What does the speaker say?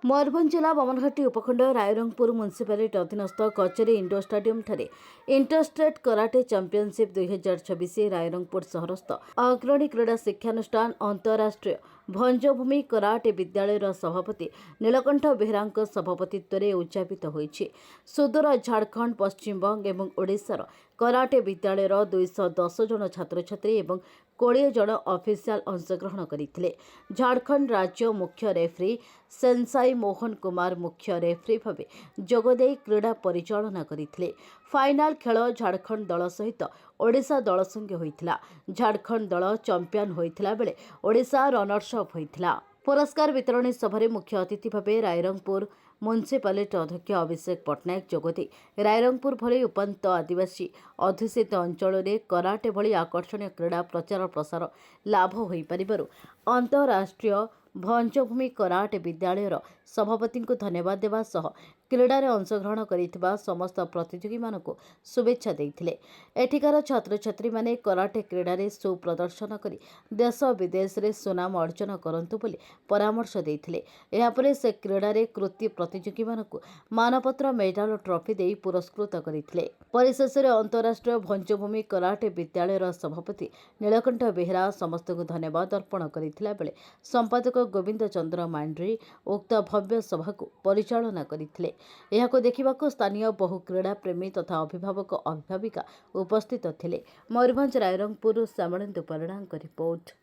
मयूरभंज जिला बमनघाटी उपखंड रायरंगपुर म्युनिसिपालिटी अधीनस्थ कचेरी इंडोर स्टाडियम ठारे इंटरस्टेट कराटे चैंपियनशिप 2026 रायरंगपुर सहरस्थ अग्रणी क्रीड़ा शिक्षानुष्ठान अंतरराष्ट्रीय भंजभूमि कराटे विद्यालय सभापति नीलकंठ बेहरा सभापतित्व में उद्यापित होइछि। सुदूर झारखंड पश्चिमबंग एवं ओडिशार कराटे विद्यालय 210 जन छात्र छात्री एवं 20 जन ऑफिशियल अंशग्रहण करथिले। झारखंड राज्य मुख्य रेफरी सेंसाई मोहन कुमार मुख्य रेफरी भावे जोगदे क्रीड़ा परिचालना करथिले। फाइनाल खेल झारखंड दल सहित ओडिशा दल संगे होइथिला। झारखंड दल चैंपियन होइथिला बेले ओडिशा रनर्स अप होइथिला। पुरस्कार वितरण सभारे मुख्य अतिथि भावे रायरंगपुर म्युनिसिपालिटी अध्यक्ष अभिषेक पट्टनायक जोगदे रायरंगपुर भली उपांत आदिवासी अध्युषित अंचल में कराटे भली आकर्षणीय क्रीड़ा प्रचार प्रसार लाभ हो पारिबारु अंतरराष्ट्रीय भंजभूमि कराटे विद्यालय सभापति को धन्यवाद देवा सह क्रीडार अंशग्रहण करिथिबा समस्त प्रतियोगी मानक शुभेच्छा देइथिले। एठिकार छात्र छात्री माने कराटे क्रीडा रे सुप्रदर्शन करी देश विदेश रे सुनाम अर्जन करंतु बोली परामर्श देइथिले। एहा परे से क्रीडा रे कृति प्रतियोगी मानक मानपत्र मेडल ट्रॉफी देई पुरस्कृत करिथिले। परिशेष रे अंतरराष्ट्रीय भंजभूमि कराटे विद्यालय सभापति नीलकंठ बेहरा समस्त को धन्यवाद अर्पण करिथिला बेले संपादक गोविंद चंद्र मांड्री उक्त भव्य सभा को परिचालना करथिले। एहाको देखिबाको स्थानीय बहु क्रीड़ा प्रेमी तथा अभिभावक अभिभाविका उपस्थित थिले। मयूरभंज रायरंगपुर श्यामलेन्दु परिडाଙ୍କ रिपोर्ट।